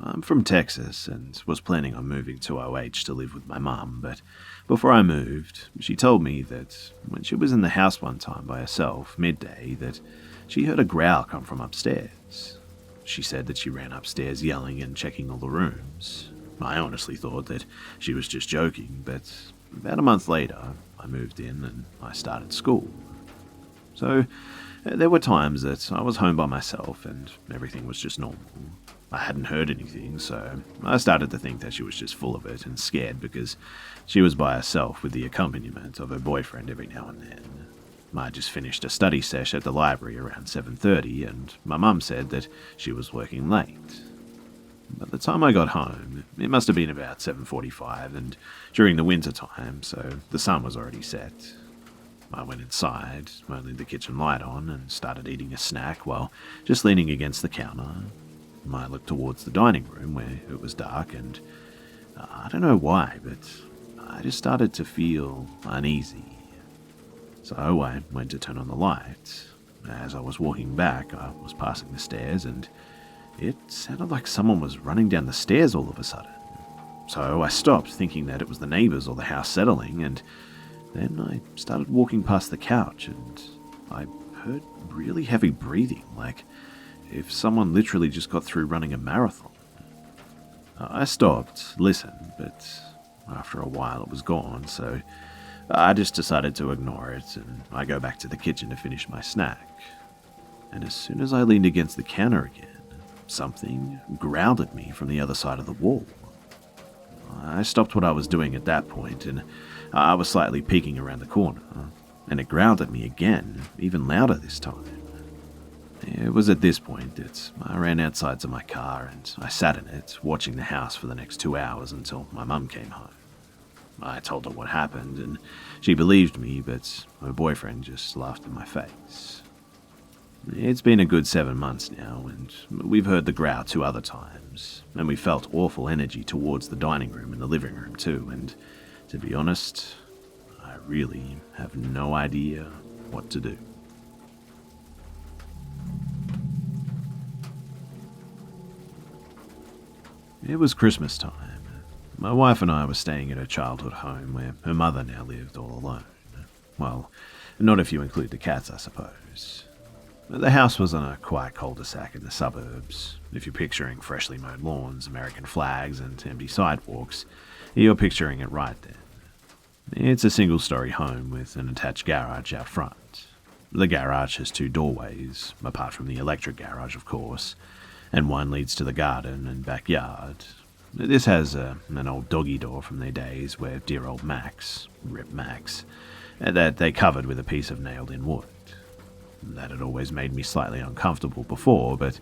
I'm from Texas and was planning on moving to OH to live with my mum, but before I moved, she told me that when she was in the house one time by herself, midday, that she heard a growl come from upstairs. She said that she ran upstairs yelling and checking all the rooms. I honestly thought that she was just joking, but about a month later, I moved in and I started school. So there were times that I was home by myself and everything was just normal. I hadn't heard anything, so I started to think that she was just full of it and scared because she was by herself with the accompaniment of her boyfriend every now and then. I just finished a study sesh at the library around 7:30 and my mum said that she was working late. By the time I got home, it must have been about 7:45 and during the winter time, so the sun was already set. I went inside, only the kitchen light on, and started eating a snack while just leaning against the counter. I looked towards the dining room where it was dark and I don't know why, but I just started to feel uneasy. So I went to turn on the light. As I was walking back, I was passing the stairs and it sounded like someone was running down the stairs all of a sudden. So I stopped, thinking that it was the neighbors or the house settling, and then I started walking past the couch and I heard really heavy breathing, like if someone literally just got through running a marathon. I stopped, listened, but after a while it was gone, so I just decided to ignore it and I go back to the kitchen to finish my snack. And as soon as I leaned against the counter again, something growled at me from the other side of the wall. I stopped what I was doing at that point and I was slightly peeking around the corner, and it growled at me again, even louder this time. It was at this point that I ran outside to my car and I sat in it, watching the house for the next 2 hours until my mum came home. I told her what happened and she believed me, but her boyfriend just laughed in my face. It's been a good 7 months now and we've heard the growl 2 other times, and we felt awful energy towards the dining room and the living room too, and to be honest, I really have no idea what to do. It was Christmas time. My wife and I were staying at her childhood home where her mother now lived all alone. Well, not if you include the cats, I suppose. The house was on a quiet cul-de-sac in the suburbs. If you're picturing freshly mowed lawns, American flags, and empty sidewalks, you're picturing it right then. It's a single-story home with an attached garage out front. The garage has 2 doorways, apart from the electric garage, of course, and one leads to the garden and backyard. This has an old doggy door from their days where dear old Max, Rip Max, that they covered with a piece of nailed-in wood. That had always made me slightly uncomfortable before, but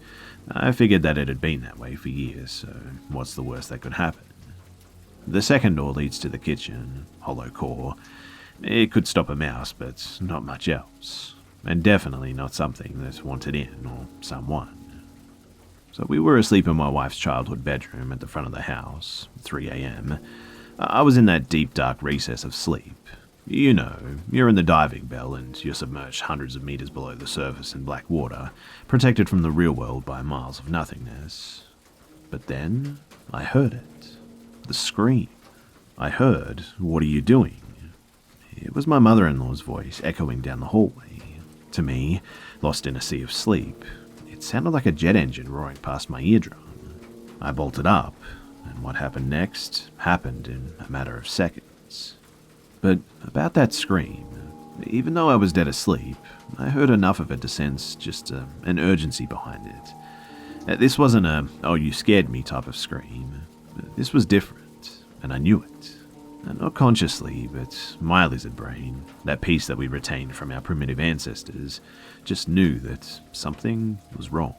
I figured that it had been that way for years, so what's the worst that could happen? The second door leads to the kitchen, hollow core. It could stop a mouse, but not much else, and definitely not something that wanted in or someone. So we were asleep in my wife's childhood bedroom at the front of the house, 3 a.m. I was in that deep dark recess of sleep. You know, you're in the diving bell and you're submerged hundreds of meters below the surface in black water, protected from the real world by miles of nothingness. But then I heard it. The scream. I heard, "What are you doing?" It was my mother-in-law's voice echoing down the hallway. To me, lost in a sea of sleep, it sounded like a jet engine roaring past my eardrum. I bolted up, and what happened next happened in a matter of seconds. But about that scream, even though I was dead asleep, I heard enough of it to sense just an urgency behind it. This wasn't a, "oh, you scared me" type of scream. This was different, and I knew it. And not consciously, but my lizard brain, that piece that we retained from our primitive ancestors, just knew that something was wrong.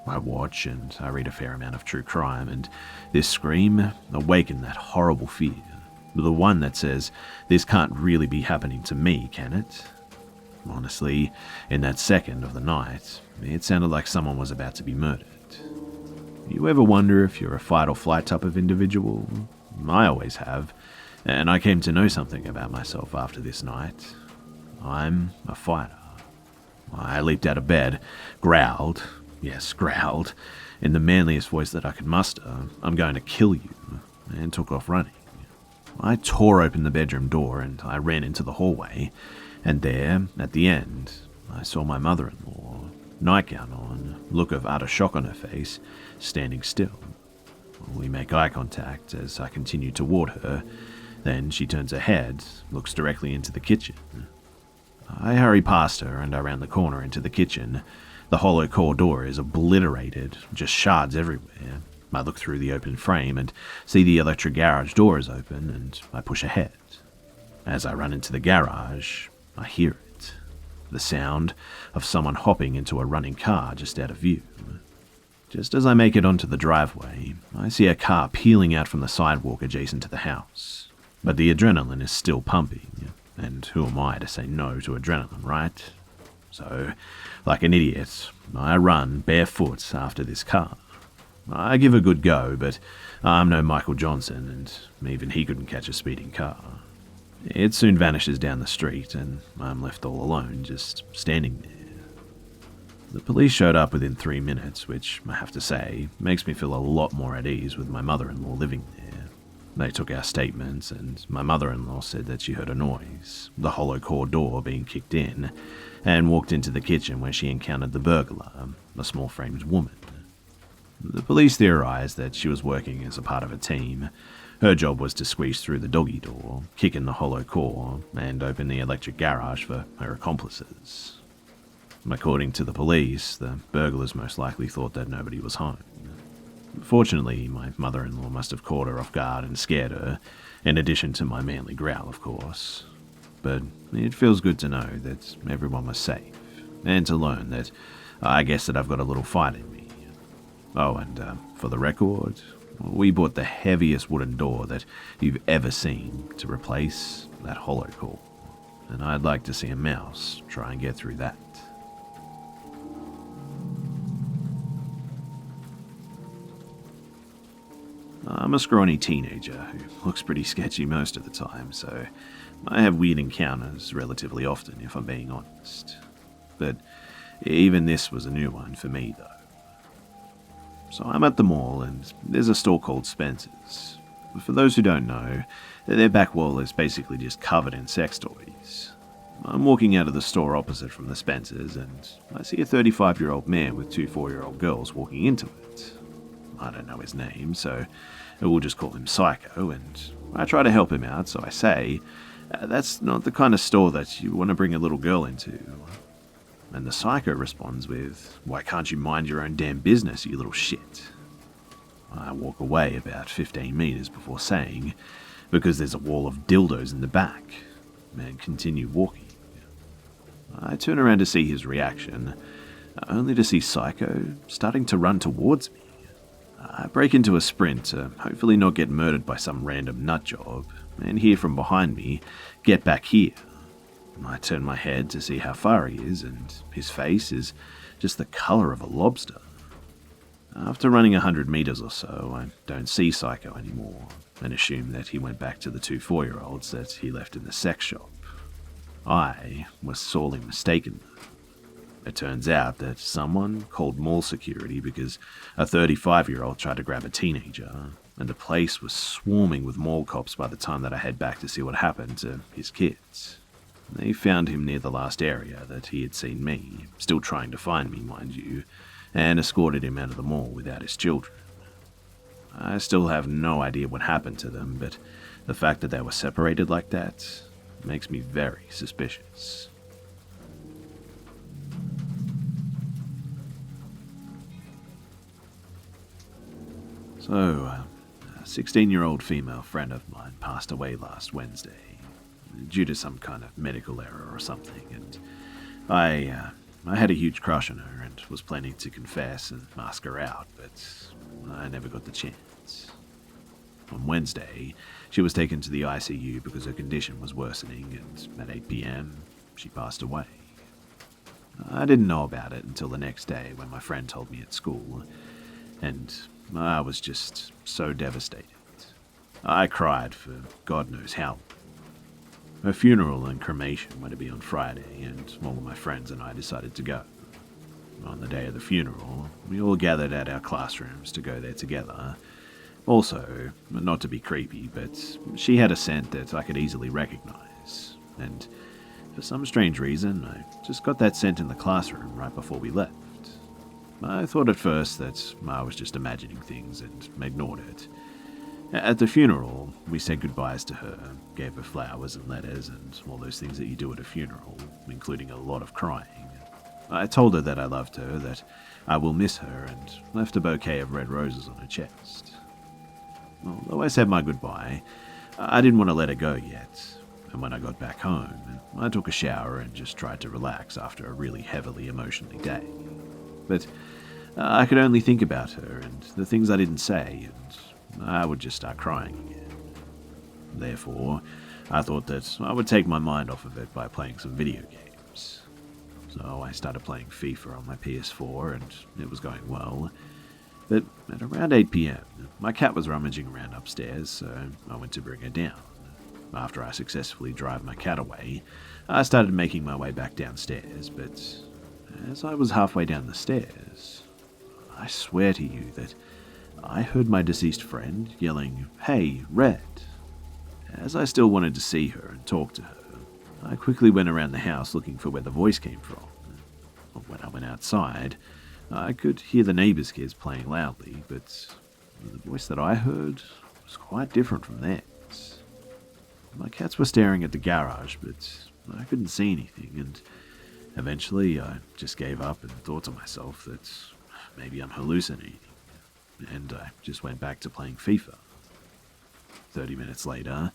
I watch and I read a fair amount of true crime, and this scream awakened that horrible fear. The one that says, this can't really be happening to me, can it? Honestly, in that second of the night, it sounded like someone was about to be murdered. You ever wonder if you're a fight or flight type of individual? I always have, and I came to know something about myself after this night. I'm a fighter. I leaped out of bed, growled, yes, growled, in the manliest voice that I could muster, "I'm going to kill you," and took off running. I tore open the bedroom door and I ran into the hallway, and there, at the end, I saw my mother-in-law, nightgown on, look of utter shock on her face, standing still. We make eye contact as I continue toward her, then she turns her head, looks directly into the kitchen. I hurry past her and around the corner into the kitchen. The hollow core door is obliterated, just shards everywhere. I look through the open frame and see the electric garage door is open, and I push ahead. As I run into the garage, I hear it. The sound of someone hopping into a running car just out of view. Just as I make it onto the driveway, I see a car peeling out from the sidewalk adjacent to the house. But the adrenaline is still pumping, and who am I to say no to adrenaline, right? So, like an idiot, I run barefoot after this car. I give a good go, but I'm no Michael Johnson, and even he couldn't catch a speeding car. It soon vanishes down the street, and I'm left all alone, just standing there. The police showed up within 3 minutes, which, I have to say, makes me feel a lot more at ease with my mother-in-law living there. They took our statements, and my mother-in-law said that she heard a noise, the hollow core door being kicked in, and walked into the kitchen where she encountered the burglar, a small-framed woman. The police theorized that she was working as a part of a team. Her job was to squeeze through the doggy door, kick in the hollow core, and open the electric garage for her accomplices. According to the police, the burglars most likely thought that nobody was home. Fortunately, my mother-in-law must have caught her off guard and scared her, in addition to my manly growl, of course. But it feels good to know that everyone was safe, and to learn that I guess that I've got a little fight in me. Oh, and for the record, we bought the heaviest wooden door that you've ever seen to replace that hollow core, and I'd like to see a mouse try and get through that. I'm a scrawny teenager who looks pretty sketchy most of the time, so I have weird encounters relatively often, if I'm being honest. But even this was a new one for me, though. So I'm at the mall, and there's a store called Spencer's. For those who don't know, their back wall is basically just covered in sex toys. I'm walking out of the store opposite from the Spencer's, and I see a 35-year-old man with 2 4-year-old girls walking into it. I don't know his name, so we'll just call him Psycho, and I try to help him out, so I say, "That's not the kind of store that you want to bring a little girl into." And the Psycho responds with, "Why can't you mind your own damn business, you little shit?" I walk away about 15 meters before saying, "Because there's a wall of dildos in the back," and continue walking. I turn around to see his reaction, only to see Psycho starting to run towards me. I break into a sprint to hopefully not get murdered by some random nutjob, and hear from behind me, "Get back here." I turn my head to see how far he is, and his face is just the colour of a lobster. After running 100 meters or so, I don't see Psycho anymore, and assume that he went back to the 2 4-year-olds that he left in the sex shop. I was sorely mistaken. It turns out that someone called mall security because a 35-year-old tried to grab a teenager, and the place was swarming with mall cops by the time that I head back to see what happened to his kids. They found him near the last area that he had seen me, still trying to find me, mind you, and escorted him out of the mall without his children. I still have no idea what happened to them, but the fact that they were separated like that makes me very suspicious. So, a 16-year-old female friend of mine passed away last Wednesday, due to some kind of medical error or something, and I had a huge crush on her and was planning to confess and ask her out, but I never got the chance. On Wednesday, she was taken to the ICU because her condition was worsening, and at 8 p.m, she passed away. I didn't know about it until the next day when my friend told me at school, and I was just so devastated. I cried for God knows how long. Her funeral and cremation were to be on Friday, and all of my friends and I decided to go. On the day of the funeral, we all gathered at our classrooms to go there together. Also, not to be creepy, but she had a scent that I could easily recognize, and for some strange reason, I just got that scent in the classroom right before we left. I thought at first that I was just imagining things and ignored it. At the funeral, we said goodbyes to her, gave her flowers and letters and all those things that you do at a funeral, including a lot of crying. I told her that I loved her, that I will miss her, and left a bouquet of red roses on her chest. Although I said my goodbye, I didn't want to let her go yet, and when I got back home, I took a shower and just tried to relax after a really heavily emotional day. But I could only think about her and the things I didn't say, and I would just start crying again. Therefore, I thought that I would take my mind off of it by playing some video games. So I started playing FIFA on my PS4, and it was going well. But at around 8 PM, my cat was rummaging around upstairs, so I went to bring her down. After I successfully drove my cat away, I started making my way back downstairs, but as I was halfway down the stairs, I swear to you that I heard my deceased friend yelling, "Hey, Red!" As I still wanted to see her and talk to her, I quickly went around the house looking for where the voice came from. When I went outside, I could hear the neighbours' kids playing loudly, but the voice that I heard was quite different from theirs. My cats were staring at the garage, but I couldn't see anything, and eventually I just gave up and thought to myself that maybe I'm hallucinating, and I just went back to playing FIFA. 30 minutes later,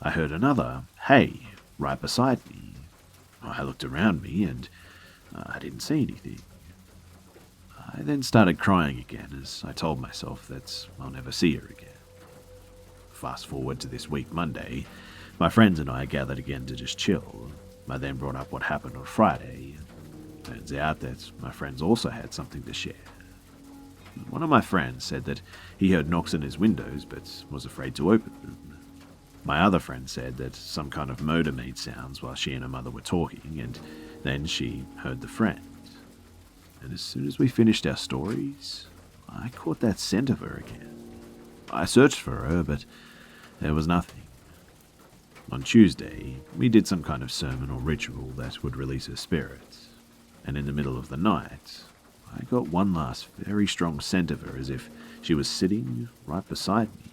I heard another "Hey!" right beside me. I looked around me and I didn't see anything. I then started crying again as I told myself that I'll never see her again. Fast forward to this week Monday, my friends and I gathered again to just chill. I then brought up what happened on Friday. Turns out that my friends also had something to share. One of my friends said that he heard knocks on his windows but was afraid to open them. My other friend said that some kind of motor made sounds while she and her mother were talking, and then she heard the friend. And as soon as we finished our stories, I caught that scent of her again. I searched for her, but there was nothing. On Tuesday, we did some kind of sermon or ritual that would release her spirit, and in the middle of the night, I got one last very strong scent of her as if she was sitting right beside me.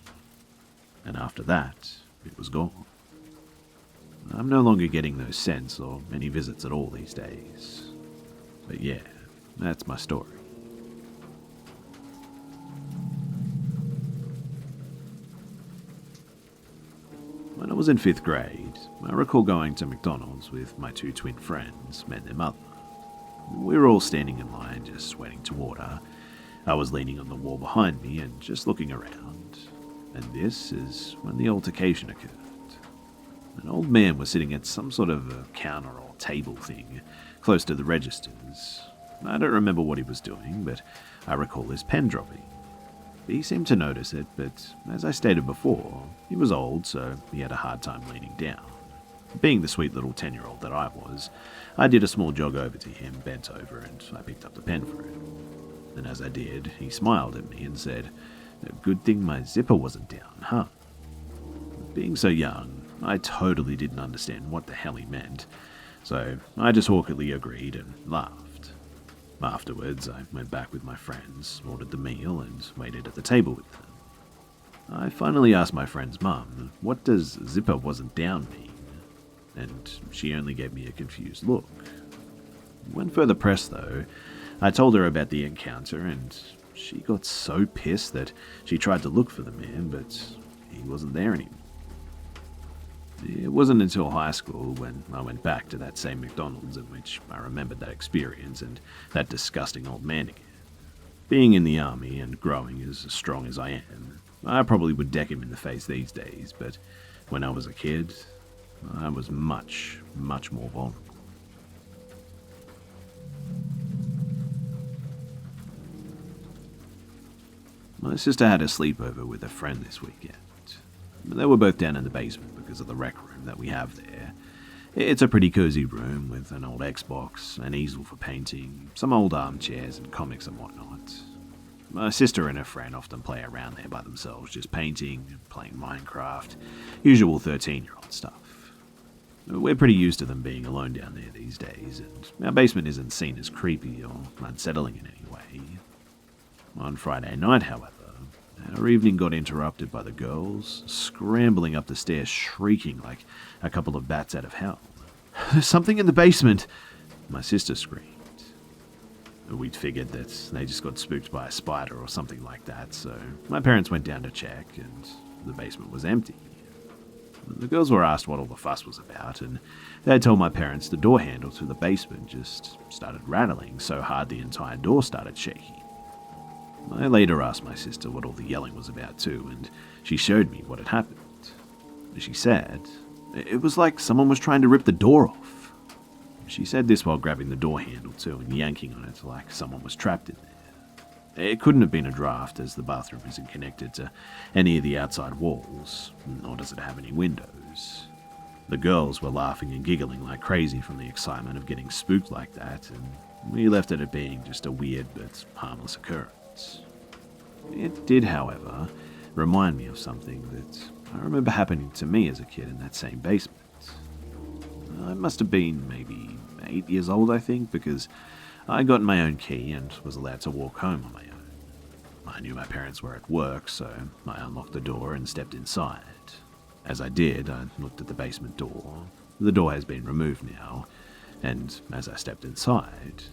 And after that, it was gone. I'm no longer getting those scents or any visits at all these days. But yeah, that's my story. When I was in 5th grade, I recall going to McDonald's with my 2 twin friends and their mother. We were all standing in line just waiting to order. I was leaning on the wall behind me and just looking around. And this is when the altercation occurred. An old man was sitting at some sort of a counter or table thing close to the registers. I don't remember what he was doing, but I recall his pen dropping. He seemed to notice it, but as I stated before, he was old, so he had a hard time leaning down. Being the sweet little 10-year-old that I was, I did a small jog over to him, bent over, and I picked up the pen for him. And as I did, he smiled at me and said, "Good thing my zipper wasn't down, huh?" Being so young, I totally didn't understand what the hell he meant, so I just awkwardly agreed and laughed. Afterwards, I went back with my friends, ordered the meal, and waited at the table with them. I finally asked my friend's mum, "What does zipper wasn't down mean?" And she only gave me a confused look. When further pressed, though, I told her about the encounter, and she got so pissed that she tried to look for the man, but he wasn't there anymore. It wasn't until high school when I went back to that same McDonald's in which I remembered that experience and that disgusting old man again. Being in the army and growing as strong as I am, I probably would deck him in the face these days, but when I was a kid, I was much, much more vulnerable. My sister had a sleepover with a friend this weekend. They were both down in the basement because of the rec room that we have there. It's a pretty cozy room with an old Xbox, an easel for painting, some old armchairs and comics and whatnot. My sister and her friend often play around there by themselves, just painting, playing Minecraft, usual 13-year-old stuff. We're pretty used to them being alone down there these days, and our basement isn't seen as creepy or unsettling in any way. On Friday night, however, our evening got interrupted by the girls scrambling up the stairs, shrieking like a couple of bats out of hell. "There's something in the basement!" my sister screamed. We'd figured that they just got spooked by a spider or something like that, so my parents went down to check, and the basement was empty. The girls were asked what all the fuss was about, and they told my parents the door handle to the basement just started rattling so hard the entire door started shaking. I later asked my sister what all the yelling was about too, and she showed me what had happened. She said, it was like someone was trying to rip the door off. She said this while grabbing the door handle too and yanking on it like someone was trapped in there. It couldn't have been a draft, as the bathroom isn't connected to any of the outside walls, nor does it have any windows. The girls were laughing and giggling like crazy from the excitement of getting spooked like that, and we left it at being just a weird but harmless occurrence. It did, however, remind me of something that I remember happening to me as a kid in that same basement. I must have been maybe 8 years old, I think, because I got my own key and was allowed to walk home on my own. I knew my parents were at work, so I unlocked the door and stepped inside. As I did, I looked at the basement door. The door has been removed now, and as I stepped inside,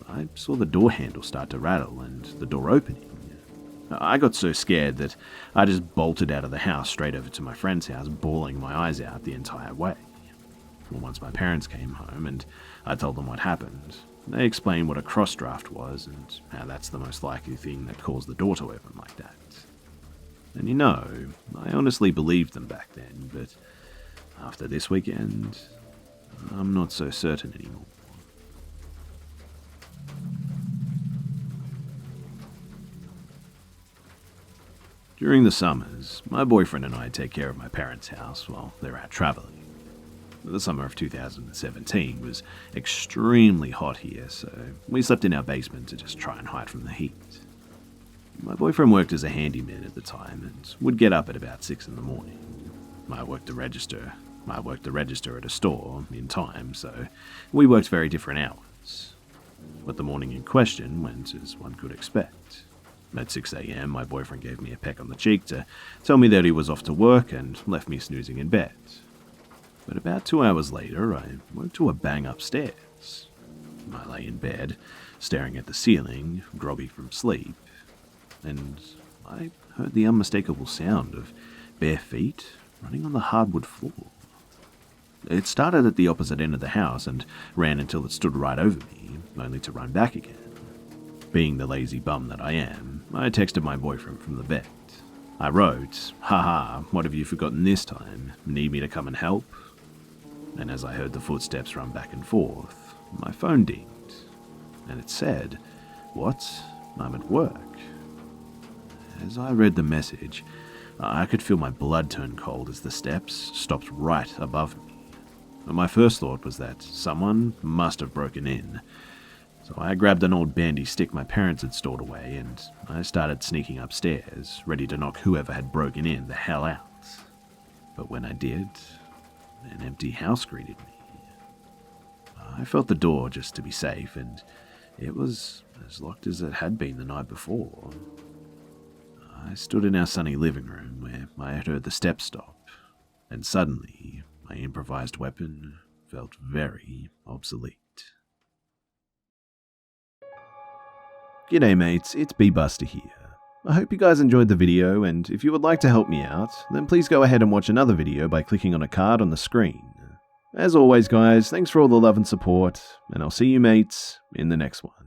I saw the door handle start to rattle and the door opening. I got so scared that I just bolted out of the house straight over to my friend's house, bawling my eyes out the entire way. Once my parents came home and I told them what happened, they explained what a cross draft was and how that's the most likely thing that caused the door to open like that. And you know, I honestly believed them back then, but after this weekend, I'm not so certain anymore. During the summers, my boyfriend and I take care of my parents' house while they're out traveling. The summer of 2017 was extremely hot here, so we slept in our basement to just try and hide from the heat. My boyfriend worked as a handyman at the time and would get up at about 6 in the morning. I worked the register at a store in time, so we worked very different hours. But the morning in question went as one could expect. At 6 a.m, my boyfriend gave me a peck on the cheek to tell me that he was off to work and left me snoozing in bed. But about 2 hours later, I woke to a bang upstairs. I lay in bed, staring at the ceiling, groggy from sleep, and I heard the unmistakable sound of bare feet running on the hardwood floor. It started at the opposite end of the house and ran until it stood right over me, only to run back again. Being the lazy bum that I am, I texted my boyfriend from the bed. I wrote, "Haha, what have you forgotten this time? Need me to come and help?" And as I heard the footsteps run back and forth, my phone dinged, and it said, "What? I'm at work." As I read the message, I could feel my blood turn cold as the steps stopped right above me. My first thought was that someone must have broken in, so I grabbed an old bandy stick my parents had stored away and I started sneaking upstairs, ready to knock whoever had broken in the hell out. But when I did, an empty house greeted me. I felt the door just to be safe, and it was as locked as it had been the night before. I stood in our sunny living room where I had heard the steps stop, and suddenly my improvised weapon felt very obsolete. G'day mates, it's Busta here. I hope you guys enjoyed the video, and if you would like to help me out, then please go ahead and watch another video by clicking on a card on the screen. As always guys, thanks for all the love and support, and I'll see you mates in the next one.